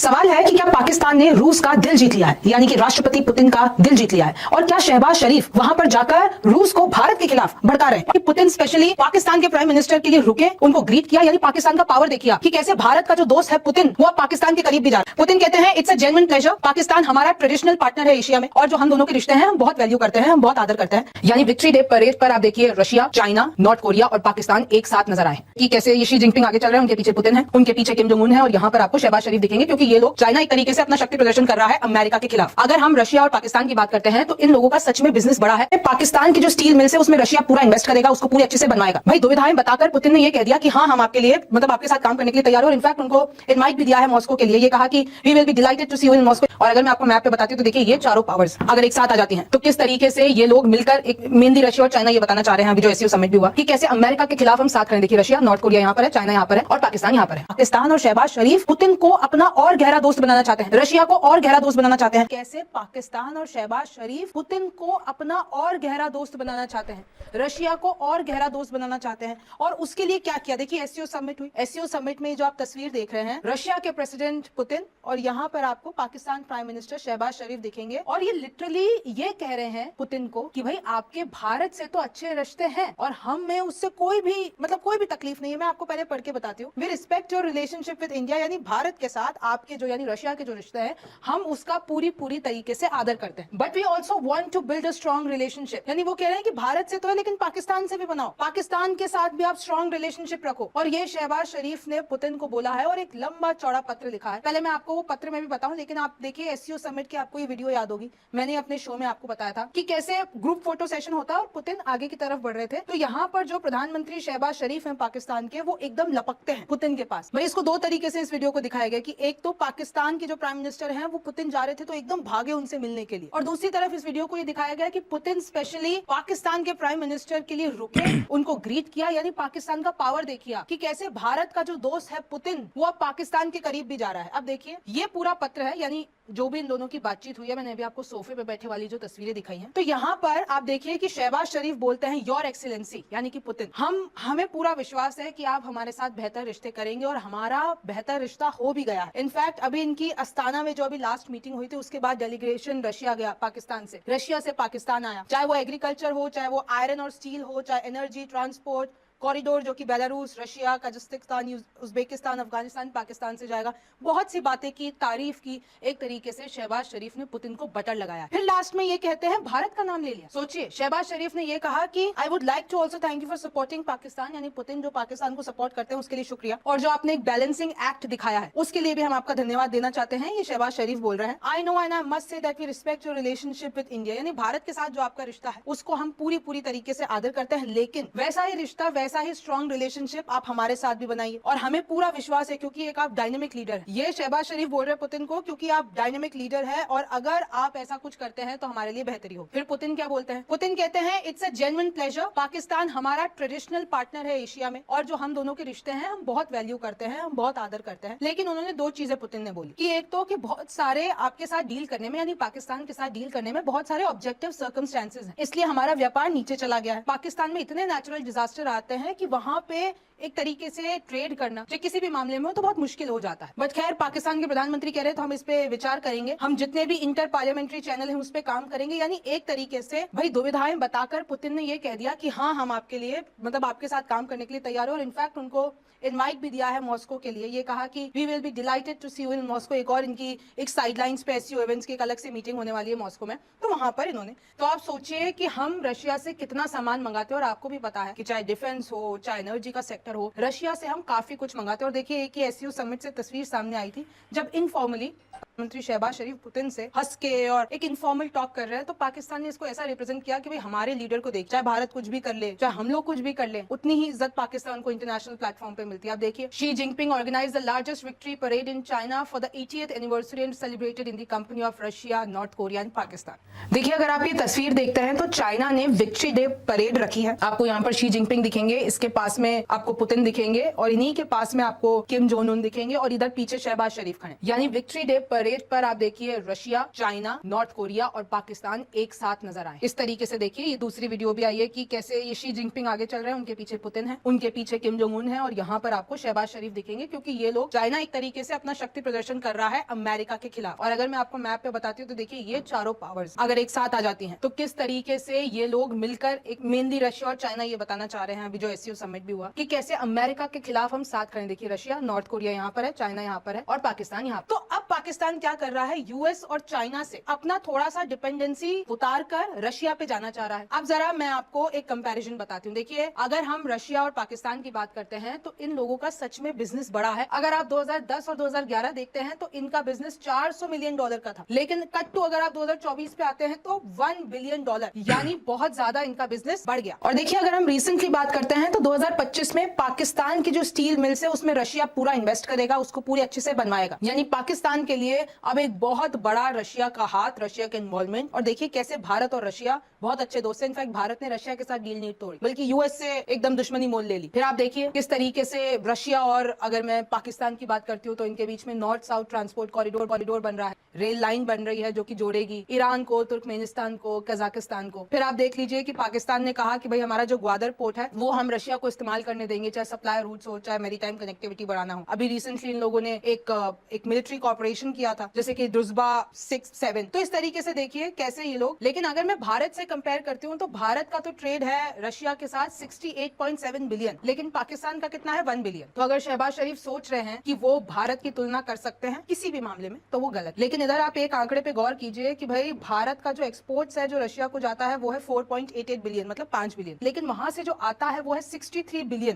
सवाल है कि क्या पाकिस्तान ने रूस का दिल जीत लिया है, यानी कि राष्ट्रपति पुतिन का दिल जीत लिया है, और क्या शहबाज शरीफ वहां पर जाकर रूस को भारत के खिलाफ भड़का रहे हैं। पुतिन स्पेशली पाकिस्तान के प्राइम मिनिस्टर के लिए रुके, उनको ग्रीट किया, यानी पाकिस्तान का पावर देखिए कि कैसे भारत का जो दोस्त है पुतिन, वो पाकिस्तान के करीब भी जा रहा है। पुतिन कहते हैं it's a genuine pleasure, Pakistan हमारा ट्रेडिशनल पार्टनर है एशिया में, और जो हम दोनों के रिश्ते हैं हम बहुत वैल्यू करते हैं, हम बहुत आदर करते हैं। यानी विक्ट्री डे परेड पर आप देखिए रशिया, चाइना, नॉर्थ कोरिया और पाकिस्तान एक साथ नजर आए कि कैसे ये शी जिनपिंग आगे चल रहे हैं, उनके पीछे पुतिन है, उनके पीछे किम जोंग उन है, और यहाँ पर आपको शहबाज शरीफ दिखेंगे, क्योंकि ये लोग चाइना एक तरीके से अपना शक्ति प्रदर्शन कर रहा है अमेरिका के खिलाफ। अगर हम रशिया और पाकिस्तान की बात करते हैं तो इन लोगों का सच में बिजनेस बड़ा है। पाकिस्तान की जो स्टील मिल्स है उसमें रशिया पूरा इन्वेस्ट करेगा, उसको पूरी अच्छे से बनवाएगा। भाई दुविधाएं बताकर पुतिन ने ये कह दिया कि हाँ हम आपके लिए मतलब आपके साथ काम करने के लिए तैयार हो, और इनफैक्ट उनको इनवाइट भी दिया है मॉस्को के लिए। ये कहा कि we will be delighted to see you in Moscow. और अगर मैं आपको मैप पे बताती हूँ तो देखिए ये चारों पावर्स अगर एक साथ आ जाती हैं तो किस तरीके से ये लोग मिलकर एक मेनली रशिया और चाइना ये बताना चाह रहे हैं, अभी जो एससीओ समिट भी हुआ, कि कैसे अमेरिका के खिलाफ हम साथ करें। देखिए रशिया, नॉर्थ कोरिया यहाँ पर है, चाइना यहाँ पर है और पाकिस्तान यहाँ पर है। पाकिस्तान और शहबाज शरीफ पुतिन को अपना और गहरा दोस्त बनाना चाहते हैं, रशिया को और गहरा दोस्त बनाना चाहते हैं। कैसे पाकिस्तान और शहबाज शरीफ पुतिन को अपना और गहरा दोस्त बनाना चाहते हैं, रशिया को और गहरा दोस्त बनाना चाहते हैं। और उसके लिए क्या किया, देखिए एससीओ समिट हुई, एससीओ समिट में जो आप तस्वीर देख रहे हैं, रशिया के प्रेसिडेंट पुतिन और यहाँ पर आपको पाकिस्तान प्राइम मिनिस्टर शहबाज शरीफ दिखेंगे। और ये लिटरली ये कह रहे हैं पुतिन को कि भाई आपके भारत से तो अच्छे रिश्ते हैं और हम में उससे कोई भी मतलब कोई भी तकलीफ नहीं है। मैं आपको पहले पढ़ के बताती हूँ। We respect your relationship with India, यानी भारत के साथ आपके जो यानी रशिया के जो रिश्ते हैं हम उसका पूरी तरीके से आदर करते हैं। But we also want to build a strong relationship, यानी वो कह रहे हैं कि भारत से तो है लेकिन पाकिस्तान से भी बनाओ, पाकिस्तान के साथ भी आप स्ट्रॉन्ग रिलेशनशिप रखो। और ये शहबाज शरीफ ने पुतिन को बोला है और एक लंबा चौड़ा पत्र लिखा है। पहले मैं आपको वो पत्र में भी बताऊं, लेकिन आप देखिए एससीओ समिट की आपको ये वीडियो याद होगी, मैंने अपने शो में आपको बताया था कि कैसे ग्रुप फोटो सेशन होता है और पुतिन आगे की तरफ बढ़ रहे थे। तो यहाँ पर जो प्रधानमंत्री शहबाज शरीफ हैं पाकिस्तान के, वो एकदम लपकते हैं पुतिन के पास। भाई इसको दो तरीके से इस वीडियो को दिखाया गया कि एक तो पाकिस्तान के जो प्राइम मिनिस्टर हैं वो पुतिन जा रहे थे तो एकदम भागे उनसे मिलने के लिए, और दूसरी तरफ इस वीडियो को ये दिखाया गया कि पुतिन स्पेशली पाकिस्तान के प्राइम मिनिस्टर के लिए रुके, उनको ग्रीट किया, यानी पाकिस्तान का पावर देखिए कि कैसे भारत का जो दोस्त है पुतिन वो अब पाकिस्तान के करीब भी जा रहा है। अब देखिए ये पूरा पत्र है, यानी जो भी इन दोनों की बातचीत हुई है, मैंने अभी आपको सोफे पे बैठे वाली जो तस्वीरें दिखाई हैं, तो यहाँ पर आप देखिए कि शहबाज शरीफ बोलते हैं योर एक्सीलेंसी, यानी कि पुतिन, हमें पूरा विश्वास है कि आप हमारे साथ बेहतर रिश्ते करेंगे, और हमारा बेहतर रिश्ता हो भी गया है। इनफैक्ट अभी इनकी अस्ताना में जो अभी लास्ट मीटिंग हुई थी उसके बाद डेलीगेशन रशिया गया, पाकिस्तान से, रशिया से पाकिस्तान आया, चाहे वो एग्रीकल्चर हो, चाहे वो आयरन और स्टील हो, चाहे एनर्जी, ट्रांसपोर्ट कॉरिडोर जो कि Belarus, Russia, Kazakhstan, Uzbekistan, Afghanistan, Pakistan से जाएगा। बहुत सी बातें की, तारीफ की, एक तरीके से शहबाज शरीफ ने पुतिन को बटर लगाया। फिर लास्ट में ये कहते हैं भारत का नाम ले लिया। सोचिए शहबाज शरीफ ने ये कहा कि I would like to also thank you for supporting Pakistan, यानी पुतिन जो पाकिस्तान को सपोर्ट करते हैं उसके लिए शुक्रिया, और जो आपने एक बैलेंसिंग एक्ट दिखाया है उसके लिए भी हम आपका धन्यवाद देना चाहते हैं। ये शहबाज शरीफ बोल रहे हैं। I know and I must say that we respect your relationship with India, यानी भारत के साथ जो आपका रिश्ता है उसको हम पूरी तरीके से आदर करते हैं, लेकिन वैसा ही रिश्ता, वैसा ही स्ट्रॉन्ग रिलेशनशिप आप हमारे साथ भी बनाइए, और हमें पूरा विश्वास है क्योंकि एक आप डायनेमिक लीडर है। ये शहबाज शरीफ बोल रहे हैं पुतिन को क्योंकि आप डायनेमिक लीडर है, और अगर आप ऐसा कुछ करते हैं तो हमारे लिए बेहतरी हो। फिर पुतिन क्या बोलते हैं, पुतिन कहते हैं it's a genuine pleasure, Pakistan हमारा ट्रेडिशनल पार्टनर है एशिया में, और जो हम दोनों के रिश्ते हैं हम बहुत वैल्यू करते हैं, हम बहुत आदर करते हैं। लेकिन उन्होंने दो चीजें पुतिन ने बोली कि एक तो कि बहुत सारे आपके साथ डील करने में, यानी पाकिस्तान के साथ डील करने में बहुत सारे ऑब्जेक्टिव सर्कमस्टेंसेस हैं, इसलिए हमारा व्यापार नीचे चला गया है। पाकिस्तान में इतने नेचुरल डिजास्टर आते हैं कि वहां पे एक तरीके से ट्रेड करना जो किसी भी मामले में हो तो बहुत मुश्किल हो जाता है। बट खैर पाकिस्तान के प्रधानमंत्री कह रहे तो हम इस पे विचार करेंगे, हम जितने भी इंटर पार्लियामेंट्री चैनल हैं उस पे काम करेंगे। यानी एक तरीके से भाई दुविधाएं बताकर पुतिन ने ये कह दिया कि हाँ हम आपके लिए मतलब आपके साथ काम करने के लिए तैयार हो, और इनफैक्ट उनको इनवाइट भी दिया है मॉस्को के लिए। ये कहा कि we will be delighted to see you in Moscow. एक और इनकी एक साइडलाइंस पे एससीओ इवेंट्स की एक अलग से मीटिंग होने वाली है मॉस्को में, तो वहां पर इन्होंने, तो आप सोचिए कि हम रशिया से कितना सामान मंगाते हैं, और आपको भी पता है कि चाहे डिफेंस हो, चाहे एनर्जी का सेक्टर हो, रशिया से हम काफी कुछ मंगाते हैं। और देखिए एक एससीओ समिट से तस्वीर सामने आई थी जब इनफॉर्मली मंत्री शहबाज शरीफ पुतिन से हंस के और एक इनफॉर्मल टॉक कर रहे हैं, तो पाकिस्तान ने इसको ऐसा रिप्रेजेंट किया कि भाई हमारे लीडर को देख, चाहे भारत कुछ भी कर ले, चाहे हम लोग कुछ भी कर ले, उतनी ही इज्जत पाकिस्तान को इंटरनेशनल प्लेटफॉर्म पे मिलती है। आप देखिए Xi Jinping organize the largest victory parade in China for the 80th anniversary and celebrated in the company of Russia, North Korea and Pakistan. देखिए अगर आप ये तस्वीर देखते हैं तो चाइना ने विक्ट्री डे परेड रखी है, आपको यहाँ पर शी जिनपिंग दिखेंगे, इसके पास में आपको पुतिन दिखेंगे और इन्हीं के पास में आपको किम जोंग उन दिखेंगे और इधर पीछे शहबाज शरीफ खड़े। यानी विक्ट्री डे परेड पर आप देखिए रशिया, चाइना, नॉर्थ कोरिया और पाकिस्तान एक साथ नजर आए। इस तरीके से देखिए ये दूसरी वीडियो भी आई है कि कैसे ये शी जिनपिंग आगे चल रहे हैं, उनके पीछे पुतिन है, उनके पीछे किम जोंग उन है और यहाँ पर आपको शहबाज शरीफ दिखेंगे, क्योंकि ये लोग, चाइना एक तरीके से अपना शक्ति प्रदर्शन कर रहा है अमेरिका के खिलाफ। और अगर मैं आपको मैप पे बताती हूँ तो देखिए ये चारों पावर्स अगर एक साथ आ जाती हैं तो किस तरीके से ये लोग मिलकर, एक मेनली रशिया और चाइना ये बताना चाह रहे हैं अभी जो एससीओ समिट भी हुआ, कि कैसे अमेरिका के खिलाफ हम साथ खड़े। देखिए रशिया, नॉर्थ कोरिया यहाँ पर है, चाइना यहाँ पर है और पाकिस्तान यहाँ पर। तो अब पाकिस्तान क्या कर रहा है, यूएस और चाइना से अपना थोड़ा सा डिपेंडेंसी उतार कर रशिया पे जाना चाह रहा है। अब जरा मैं आपको एक कंपैरिजन बताती हूँ। देखिए अगर हम रशिया और पाकिस्तान की बात करते हैं तो इन लोगों का सच में बिजनेस बड़ा है। अगर आप 2010 और 2011 देखते हैं तो इनका बिजनेस $400 मिलियन का था, लेकिन कट टू अगर आप 2024 पे आते हैं तो $1 बिलियन, यानी बहुत ज्यादा इनका बिजनेस बढ़ गया। और देखिए अगर हम रिसेंटली बात करते हैं तो 2025 में पाकिस्तान की जो स्टील मिल्स है उसमें रशिया पूरा इन्वेस्ट करेगा, उसको पूरी अच्छे से बनवाएगा। यानी पाकिस्तान के लिए अब एक बहुत बड़ा रशिया का हाथ, रशिया के इन्वॉल्वमेंट। और देखिए कैसे भारत और रशिया बहुत अच्छे दोस्त हैं। इनफैक्ट भारत ने रशिया के साथ डील नहीं तोड़ी बल्कि यूएस से एकदम दुश्मनी मोल ले ली। फिर आप देखिए किस तरीके से रशिया और अगर मैं पाकिस्तान की बात करती हूँ तो इनके बीच में नॉर्थ साउथ ट्रांसपोर्ट कॉरिडोर बन रहा है, रेल लाइन बन रही है जो कि जोड़ेगी ईरान को, तुर्कमेनिस्तान को, कजाकिस्तान को। फिर आप देख लीजिए कि पाकिस्तान ने कहा कि भाई हमारा जो ग्वादर पोर्ट है वो हम रशिया को इस्तेमाल करने देंगे, चाहे सप्लाई रूट्स हो, चाहे मैरीटाइम कनेक्टिविटी बढ़ाना हो। अभी रिसेंटली इन लोगों ने एक मिलिट्री कॉर्पोरेशन किया था जैसे कि दुर्जबा 6-7। तो इस तरीके से देखिए कैसे ये लोग। लेकिन अगर मैं भारत से कंपेयर करती हूँ तो भारत का तो ट्रेड है रशिया के साथ 68.7 बिलियन, लेकिन पाकिस्तान का कितना है 1 बिलियन। तो अगर शहबाज शरीफ सोच रहे हैं कि वो भारत की तुलना कर सकते हैं किसी भी मामले में तो वो गलत। लेकिन इधर आप एक आंकड़े पे गौर कीजिए कि भाई भारत का जो एक्सपोर्ट्स है जो रशिया को जाता है वो है 4.88 बिलियन, मतलब 5 बिलियन, लेकिन वहां से जो आता है वो है 63 बिलियन।